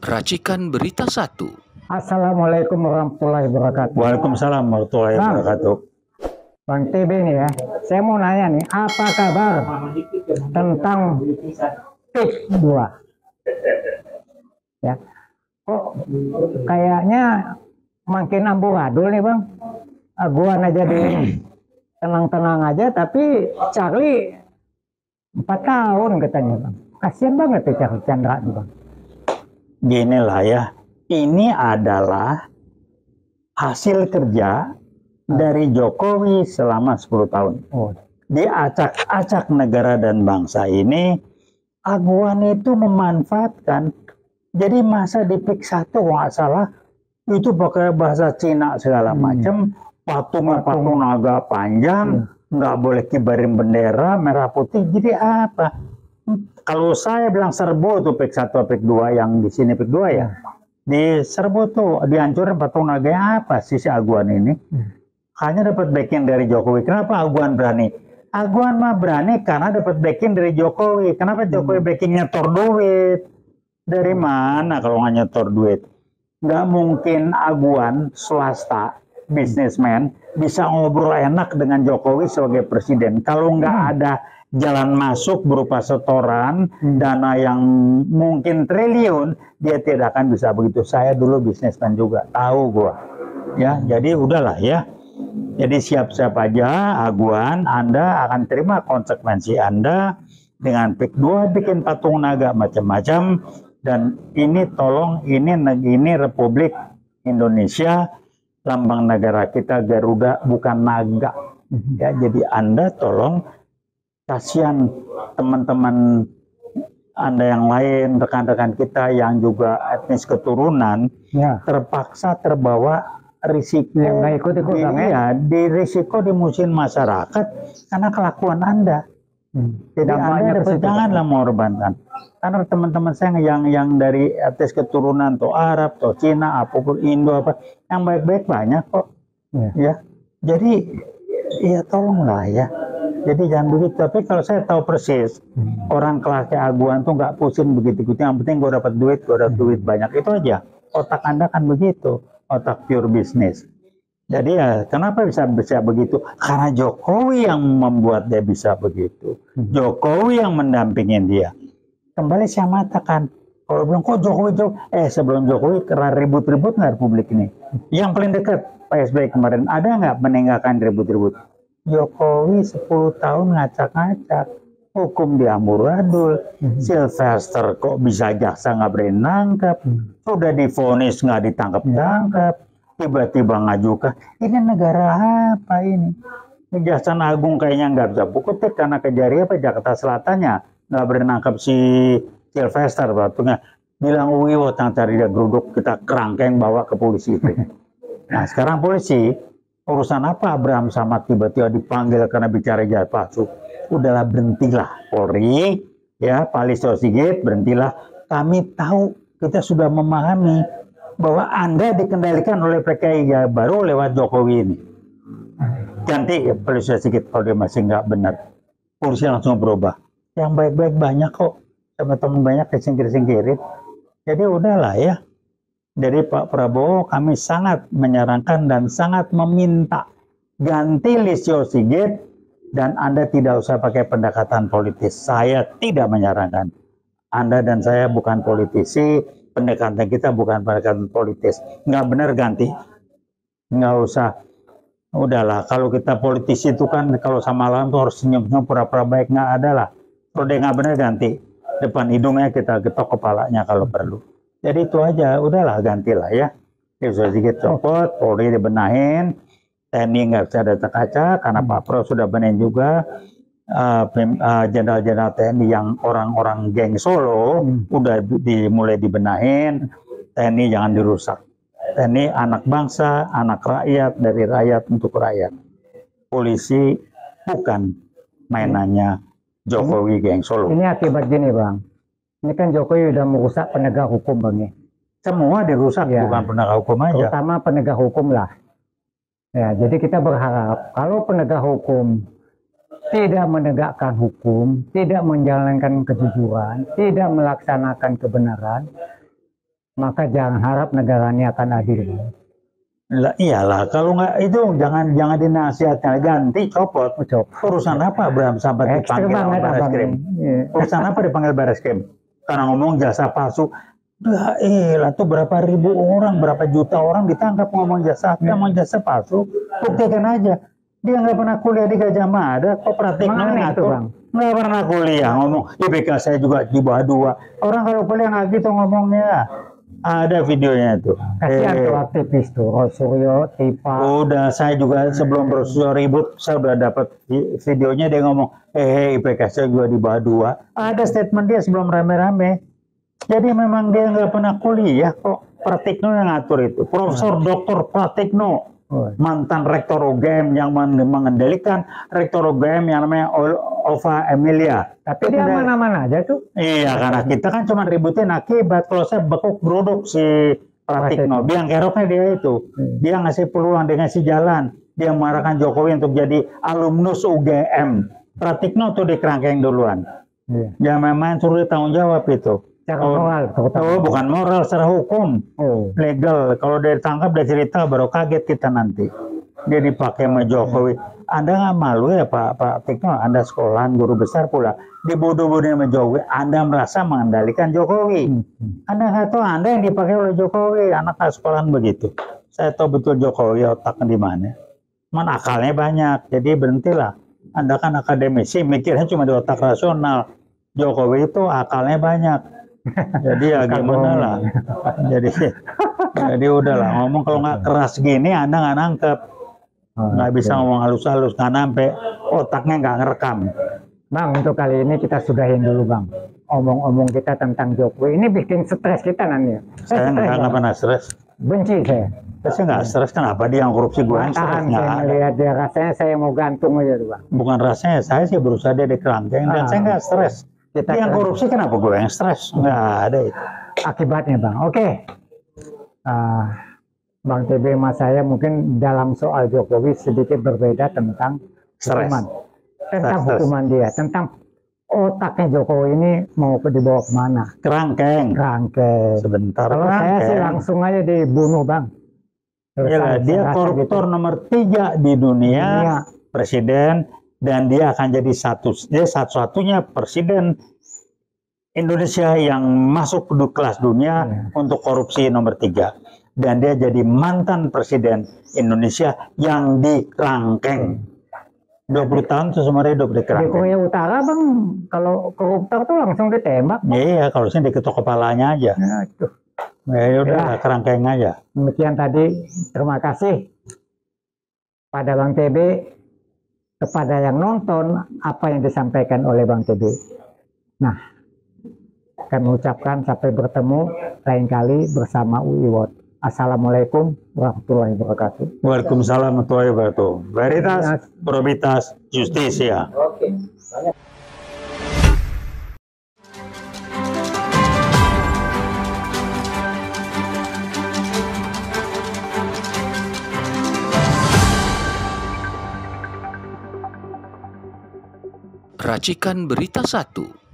Racikan Berita 1. Assalamualaikum warahmatullahi wabarakatuh. Waalaikumsalam warahmatullahi wabarakatuh. Bang TB nih ya, saya mau nanya nih, apa kabar tentang PIK 2? Ya, kok kayaknya makin amburadul nih Bang. Aguan aja di tenang-tenang aja, tapi Charlie 4 tahun katanya Bang. Kasian banget tuh Charlie Chandra nih Bang. Gini lah ya, ini adalah hasil kerja dari Jokowi selama 10 tahun. Di acak-acak negara dan bangsa ini, Aguan itu memanfaatkan. Jadi masa di PIK 1 nggak salah, itu pakai bahasa Cina segala macam, patung naga panjang, nggak boleh kibarin bendera merah putih. Jadi apa? Kalau saya bilang serbu tuh PIK 1 PIK 2 yang di sini PIK 2 ya. Di serbu tuh dihancurin patung naga apa sih si Aguan ini? Hanya dapat backing dari Jokowi. Kenapa Aguan berani? Aguan mah berani karena dapat backing dari Jokowi. Kenapa Jokowi backing nyetor duit? Dari mana kalau nggak nyetor duit? Nggak mungkin Aguan swasta, bisnismen, bisa ngobrol enak dengan Jokowi sebagai presiden. Kalau nggak ada jalan masuk berupa setoran, dana yang mungkin triliun, dia tidak akan bisa begitu. Saya dulu bisnismen juga, tahu gua. Ya, jadi udahlah ya. Jadi siap-siap aja Aguan, Anda akan terima konsekuensi Anda dengan PIK 2 bikin patung naga macam-macam. Dan ini tolong, ini Republik Indonesia, lambang negara kita Garuda bukan naga. Ya, jadi Anda tolong, kasihan teman-teman Anda yang lain, rekan-rekan kita yang juga etnis keturunan, terpaksa terbawa risiko, di risiko dimusuhin masyarakat karena kelakuan Anda. Jadi Anda janganlah mengorbankan. Karena teman-teman saya yang dari etnis keturunan atau Arab atau Cina, apapun Indo apa, yang baik-baik banyak kok. Ya. Jadi ya tolonglah ya. Jadi jangan begitu. Tapi kalau saya tahu persis, orang kelas Aguan tuh nggak pusing begitu. Yang penting gue dapat duit banyak, itu aja. Otak Anda kan begitu, otak pure bisnis. Jadi ya kenapa bisa begitu? Karena Jokowi yang membuat dia bisa begitu. Jokowi yang mendampingin dia. Kembali saya mengatakan, kalau bilang kok Jokowi, sebelum Jokowi karena ribut-ribut nggak Republik ini? Yang paling dekat Pak SBY kemarin, ada nggak meninggalkan ribut-ribut? Jokowi 10 tahun ngacak-ngacak, hukum diamburadul, Sylvester kok bisa jaksa nggak berani nangkap, sudah divonis nggak ditangkap-tangkap, tiba-tiba ngajukan. Ini negara apa ini? Kejaksaan Agung kayaknya nggak bisa bukutik karena Kejari apa Jakarta Selatannya nggak berani nangkap si Sylvester, batunya bilang tang cari dia geruduk, kita kerangkeng bawa ke polisi. Nah sekarang polisi urusan apa Abraham Samad tiba-tiba dipanggil karena bicara jahat palsu? Udahlah berhentilah Polri, ya Pak Listio Sigit berhentilah. Kami tahu, kita sudah memahami bahwa Anda dikendalikan oleh PKI baru lewat Jokowi ini. Ganti ya Pak Listio Sigit kalau dia masih nggak benar. Polisi langsung berubah. Yang baik-baik banyak kok, teman-teman banyak disingkir-singkirin. Jadi udahlah ya. Dari Pak Prabowo kami sangat menyarankan dan sangat meminta ganti Listio Sigit dan Anda tidak usah pakai pendekatan politis. Saya tidak menyarankan. Anda dan saya bukan politisi, pendekatan kita bukan pendekatan politis. Nggak benar ganti. Nggak usah. Udahlah, kalau kita politisi itu kan kalau sama lawan tuh harus senyum-senyum pura-pura baik. Nggak ada lah. Kalau dia nggak benar ganti. Depan hidungnya kita getok kepalanya kalau perlu. Jadi itu aja, udahlah gantilah ya. Bisa sedikit copot, Polri dibenahin, TNI nggak bisa acak-acak karena Pak Pro sudah benahin juga. Jenderal-jenderal TNI yang orang-orang geng Solo udah mulai dibenahin. TNI jangan dirusak. TNI anak bangsa, anak rakyat, dari rakyat untuk rakyat. Polisi bukan mainannya Jokowi geng Solo. Ini akibat gini Bang. Ini kan Jokowi udah merusak penegak hukum Bang ya. Semua dirusak, bukan penegak hukum aja. Terutama penegak hukum lah. Ya, jadi kita berharap kalau penegak hukum tidak menegakkan hukum, tidak menjalankan kejujuran, tidak melaksanakan kebenaran, maka jangan harap negara ini akan adil. Lah, iyalah, kalau nggak itu jangan dinasihatkan, ganti, copot. Urusan apa Bram sampai Ekstrem dipanggil banget, Baris Abang. Krim? Iya. Urusan apa dipanggil Baris Krim? Karena ngomong jasa palsu. Lah, lah tuh berapa ribu orang, berapa juta orang ditangkap ngomong jasa palsu. Buktikan aja. Dia nggak pernah kuliah di Gajah Mada, kok praktik Mana itu, Bang? nggak pernah kuliah ngomong IPK saya juga di bawah 2. Orang kalau kuliah nggak gitu ngomongnya. Ada videonya tuh. Kasihan tuh aktivis tuh, Rosuryo, Tifa. Udah, saya juga sebelum Rosuryo ribut, saya udah dapat videonya, dia ngomong, IPK saya juga di bawah 2. Ada statement dia sebelum rame-rame. Jadi memang dia nggak pernah kuliah kok. Pratikno yang ngatur itu. Profesor Dr. Pratikno, mantan rektor UGM yang mengendalikan rektor UGM yang namanya Ova Emilia. Tapi dia aman-aman aja tuh. Iya, karena kita kan cuma ributin akibat. Kalau saya bekuk brodok si Pratikno, biang keroknya dia itu. Dia ngasih peluang, dia ngasih jalan. Dia mengarahkan Jokowi untuk jadi alumnus UGM. Pratikno tuh dikerangkeng duluan. Ya memang suruh tanggung jawab itu. Moral, bukan moral, secara hukum. Legal. Kalau dia ditangkap, dia cerita, baru kaget kita nanti. Dia dipakai sama Jokowi. Anda nggak malu ya Pak Tikno? Anda sekolahan guru besar pula. Dibodoh-bodohin sama Jokowi. Anda merasa mengendalikan Jokowi. Anda nggak tahu Anda yang dipakai oleh Jokowi. Anak sekolahan begitu. Saya tahu betul Jokowi otaknya di mana. Cuman akalnya banyak. Jadi berhentilah. Anda kan akademisi, mikirnya cuma di otak rasional. Jokowi itu akalnya banyak. Jadi ya gimana lah. Jadi udahlah, ngomong kalau nggak keras gini Anda nggak nangkep. Nggak bisa ngomong halus-halus, nggak nampe otaknya nggak ngerekam. Bang, untuk kali ini kita sudahin dulu Bang. Omong-omong kita tentang Jokowi ini bikin stres kita nanti. Saya nggak pernah stres. Benci saya. Saya nggak stres, kenapa dia yang korupsi gue yang stres? Saya melihat dia, rasanya saya mau gantung aja tuh Bang. Bukan rasanya, saya sih berusaha dia dikerangkeng dan saya nggak stres. Dia yang korupsi kenapa gue yang stres? Nggak ada itu. Akibatnya Bang. Oke. Bang TB sama saya mungkin dalam soal Jokowi sedikit berbeda tentang hukuman. Tentang hukuman dia. Tentang otaknya Jokowi ini mau dibawa kemana? Kerangkeng. Sebentar. Kalau saya sih langsung aja dibunuh Bang. Yalah, dia koruptor gitu. Nomor 3 di dunia. Presiden. Dan dia akan jadi satu-satunya presiden Indonesia yang masuk ke kelas dunia untuk korupsi nomor 3. Dan dia jadi mantan presiden Indonesia yang dikerangkeng. 20 tahun seumur hidup dikerangkeng. Di Korea Utara Bang, kalau koruptor tuh langsung ditembak. Iya, kalau sini diketok kepalanya aja. Ya udah, kerangkeng aja. Demikian tadi, terima kasih pada Bang TB. Kepada yang nonton apa yang disampaikan oleh Bang TB. Nah, kami ucapkan sampai bertemu lain kali bersama UI. Assalamualaikum warahmatullahi wabarakatuh. Waalaikumsalam warahmatullahi wabarakatuh. Veritas, probitas, justisia. Oke. Racikan Berita 1.